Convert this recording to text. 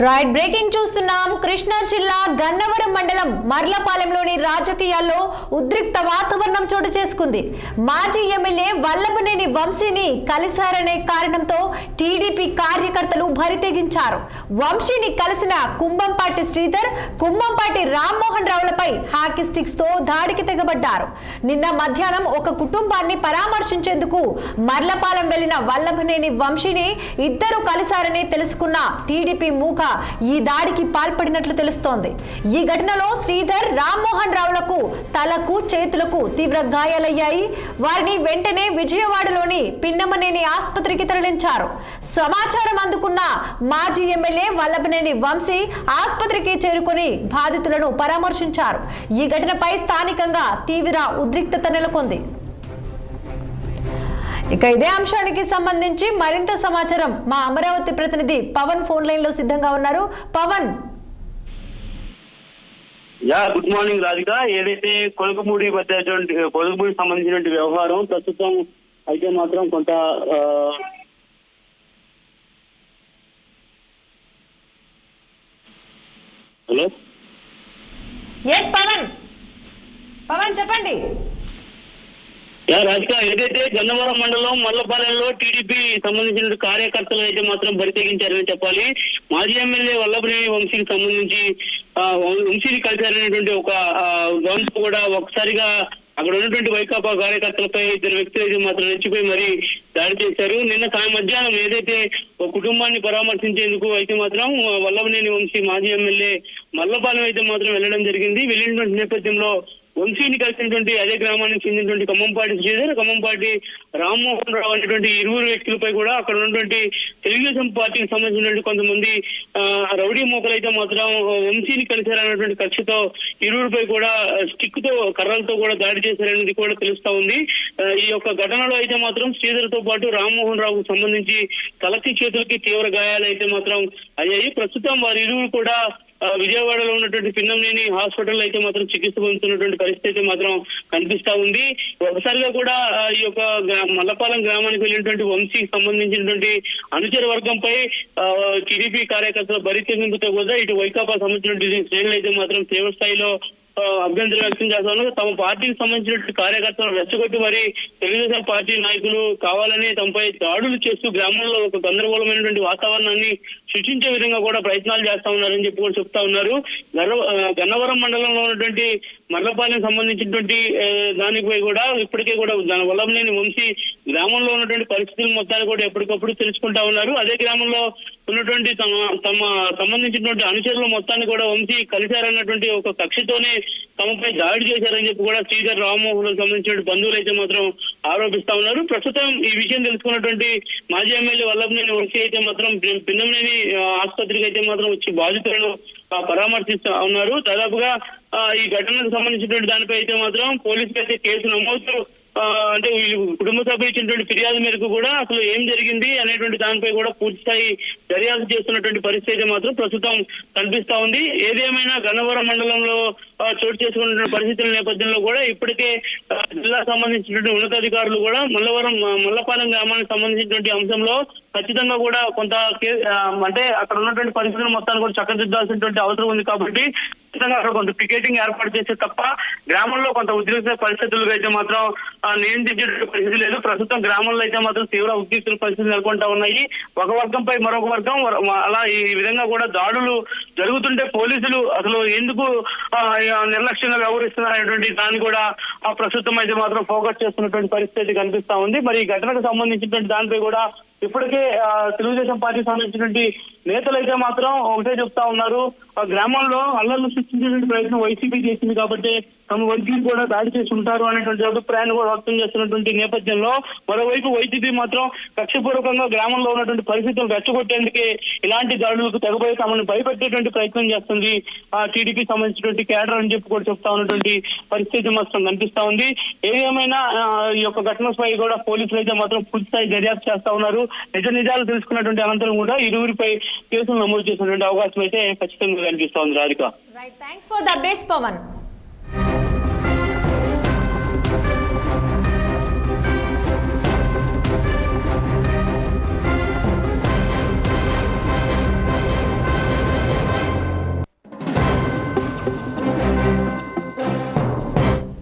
Right breaking చూస్తున్నాం. కృష్ణా జిల్లా గన్నవరం మండలం మర్లపాలెంలోని రాజకీయాల్లో ఉద్రిక్త వాతావరణం చోటు చేసుకుంది. మాజీ ఎమ్మెల్యే వల్లభనేని వంశీని కలిశారనే కారణంతో టీడీపీ కార్యకర్తలు భరితెగించారు. వంశీని కలిసిన కుంభంపాటి శ్రీధర్, కుంభంపాటి రామ్మోహన్ రావులపై హాకీ స్టిక్స్ తో దాడికి తెగబడ్డారు. నిన్న మధ్యాహ్నం ఒక కుటుంబాన్ని పరామర్శించేందుకు మర్లపాలెం వెళ్లిన వల్లభనేని వంశీని ఇద్దరు కలిశారని తెలుసుకున్న టీడీపీ మూక ఈ దాడికి పాల్పడినట్లు తెలుస్తోంది. ఈ ఘటనలో శ్రీధర్, రామ్మోహన్ రావులకు తలకు, చేతులకు తీవ్ర గాయాలయ్యాయి. వారిని వెంటనే విజయవాడలోని పిన్నమనేని ఆసుపత్రికి తరలించారు. సమాచారం అందుకున్న మాజీ ఎమ్మెల్యే వల్లభనేని వంశీ ఆసుపత్రికి చేరుకొని బాధితులను పరామర్శించారు. ఈ ఘటనపై స్థానికంగా తీవ్ర ఉద్రిక్తత నెలకొంది. ఇక ఇదే అంశానికి సంబంధించి మరింత సమాచారం మా అమరావతి ప్రతినిధి పవన్ ఫోన్ లైన్ లో సిద్ధంగా ఉన్నారు. పవన్. Good morning Radhika. ఏదైతే కొలకమూడి కొలకమూడి సంబంధించినటువంటి వ్యవహారం ప్రస్తుతం అయితే మాత్రం కొంత హలో పవన్ చెప్పండి. రాధిక, ఏదైతే గన్నవరం మండలం మర్లపాలెంలో టీడీపీ సంబంధించిన కార్యకర్తలు అయితే మాత్రం బరితెగించారని చెప్పాలి. మాజీ ఎమ్మెల్యే వల్లభనేని వంశీకి సంబంధించి వంశీని కలిశారనేటువంటి ఒక గౌన్స్ కూడా ఒకసారిగా అక్కడ ఉన్నటువంటి వైకాపా కార్యకర్తలపై ఇద్దరు వ్యక్తులు అయితే మాత్రం రెచ్చిపోయి మరి దాడి చేశారు. నిన్న మధ్యాహ్నం ఏదైతే ఒక కుటుంబాన్ని పరామర్శించేందుకు అయితే మాత్రం వల్లభనేని వంశీ మాజీ ఎమ్మెల్యే మర్లపాలెం అయితే మాత్రం వెళ్ళడం జరిగింది. వెళ్ళినటువంటి నేపథ్యంలో వంశీని కలిసినటువంటి అదే గ్రామానికి చెందినటువంటి ఖమ్మంపాటి శ్రీధర్, ఖమ్మంపాటి రామ్మోహన్ రావు అనేటువంటి ఇరువురు వ్యక్తులపై కూడా అక్కడ ఉన్నటువంటి తెలుగుదేశం పార్టీకి సంబంధించినటువంటి కొంతమంది రౌడీ మోకలు అయితే మాత్రం వంశీని కలిశారన్నటువంటి కక్షతో ఇరువురిపై కూడా స్టిక్ తో, కర్రలతో కూడా దాడి చేశారనేది కూడా తెలుస్తా ఉంది. ఈ యొక్క ఘటనలో అయితే మాత్రం శ్రీధర్ తో పాటు రామ్మోహన్ రావుకు సంబంధించి తలకి, చేతులకి తీవ్ర గాయాలు అయితే మాత్రం అయ్యాయి. ప్రస్తుతం వారి ఇరువురు కూడా విజయవాడలో ఉన్నటువంటి పిన్నమనేని హాస్పిటల్ అయితే మాత్రం చికిత్స పొందుతున్నటువంటి పరిస్థితి మాత్రం కనిపిస్తా ఉంది. ఒకసారిగా కూడా ఈ యొక్క మల్లపాలెం గ్రామానికి వెళ్ళినటువంటి వంశీకి సంబంధించినటువంటి అనుచర వర్గంపై టీడీపీ కార్యకర్తల బరితెగింపుతో కూడా ఇటు వైకాపా సంబంధించినటువంటి శ్రేణులు అయితే మాత్రం తీవ్ర స్థాయిలో అభ్యంతరం వ్యక్తం చేస్తున్నారు. తమ పార్టీకి సంబంధించినటువంటి కార్యకర్తలను రెచ్చగొట్టి మరి తెలుగుదేశం పార్టీ నాయకులు కావాలని తమపై దాడులు చేస్తూ గ్రామంలో ఒక గందరగోళమైనటువంటి వాతావరణాన్ని సృష్టించే విధంగా కూడా ప్రయత్నాలు చేస్తా ఉన్నారని చెప్పి కూడా చెప్తా ఉన్నారు. గన్నవరం మండలంలో ఉన్నటువంటి మర్లపాలెం సంబంధించినటువంటి దానిపై కూడా ఇప్పటికే కూడా వల్లభనేని వంశీ గ్రామంలో ఉన్నటువంటి పరిస్థితులు మొత్తాన్ని కూడా ఎప్పటికప్పుడు తెలుసుకుంటా ఉన్నారు. అదే గ్రామంలో ఉన్నటువంటి తమ సంబంధించినటువంటి అనుచరుల మొత్తాన్ని కూడా వంశీ కలిశారన్నటువంటి ఒక కక్షతోనే తమపై దాడి చేశారని చెప్పి కూడా శ్రీధర్, రామ్మోహన్ సంబంధించిన బంధువులు అయితే మాత్రం ఆరోపిస్తా ఉన్నారు. ప్రస్తుతం ఈ విషయం తెలుసుకున్నటువంటి మాజీ ఎమ్మెల్యే వల్లభనేని వంశీ అయితే మాత్రం పిన్నమనేని ఆసుపత్రికి అయితే మాత్రం వచ్చి బాధితులను పరామర్శిస్తా ఉన్నారు. దాదాపుగా ఈ ఘటనకు సంబంధించినటువంటి దానిపై అయితే మాత్రం పోలీసులు అయితే కేసు నమోదు అంటే కుటుంబ సభ్యులు ఇచ్చినటువంటి ఫిర్యాదు మేరకు కూడా అసలు ఏం జరిగింది అనేటువంటి దానిపై కూడా పూర్తిస్థాయి దర్యాప్తు చేస్తున్నటువంటి పరిస్థితి మాత్రం ప్రస్తుతం కనిపిస్తా ఉంది. ఏదేమైనా గన్నవరం మండలంలో చోటు చేసుకున్నటువంటి పరిస్థితుల నేపథ్యంలో కూడా ఇప్పటికే జిల్లా సంబంధించినటువంటి ఉన్నతాధికారులు కూడా మల్లపాలెం గ్రామానికి సంబంధించినటువంటి అంశంలో ఖచ్చితంగా కూడా కొంత అంటే అక్కడ ఉన్నటువంటి పరిస్థితుల మొత్తాన్ని కూడా చక్కదిద్దాల్సినటువంటి అవసరం ఉంది. కాబట్టి ఖచ్చితంగా అక్కడ కొంత పికెటింగ్ ఏర్పాటు చేస్తే తప్ప గ్రామంలో కొంత ఉద్రిక్త పరిస్థితులు అయితే మాత్రం నియంత్రించే పరిస్థితి లేదు. ప్రస్తుతం గ్రామంలో అయితే మాత్రం తీవ్ర ఉద్రిక్తుల పరిస్థితులు నెలకొంటా ఉన్నాయి. ఒక వర్గంపై మరొక వర్గం అలా ఈ విధంగా కూడా దాడులు జరుగుతుంటే పోలీసులు అసలు ఎందుకు నిర్లక్ష్యంగా వ్యవహరిస్తున్నారనేటువంటి దాన్ని కూడా ప్రస్తుతం అయితే మాత్రం ఫోకస్ చేస్తున్నటువంటి పరిస్థితి కనిపిస్తా ఉంది. మరి ఈ ఘటనకు సంబంధించినటువంటి దానిపై కూడా ఇప్పటికే తెలుగుదేశం పార్టీకి సంబంధించినటువంటి నేతలు అయితే మాత్రం ఒకటే చెప్తా ఉన్నారు, గ్రామంలో అల్లర్లు సృష్టించేటువంటి ప్రయత్నం వైసీపీ చేసింది కాబట్టి తమ వైసీపీ కూడా దాడి చేసి ఉంటారు అనేటువంటి అభిప్రాయాన్ని కూడా వ్యక్తం చేస్తున్నటువంటి నేపథ్యంలో మరోవైపు వైసీపీ మాత్రం కక్షపూర్వకంగా గ్రామంలో ఉన్నటువంటి పరిస్థితులు రెచ్చగొట్టేందుకే ఇలాంటి దాడులకు తెగబోయి తమను భయపెట్టేటువంటి ప్రయత్నం చేస్తుంది టీడీపీ సంబంధించినటువంటి కేడర్ అని చెప్పి కూడా చెప్తా ఉన్నటువంటి పరిస్థితి మాత్రం కనిపిస్తా ఉంది. ఏదేమైనా ఈ యొక్క ఘటనపై కూడా పోలీసులు అయితే మాత్రం పూర్తిస్థాయి దర్యాప్తు చేస్తా ఉన్నారు. నిజాలు తెలుసుకున్నటువంటి అనంతరం కూడా ఇరువురిపై కేసులు నమోదు చేసినటువంటి అవకాశం అయితే ఖచ్చితంగా కనిపిస్తా ఉంది. Radhika. Right, thanks for the updates Pawan.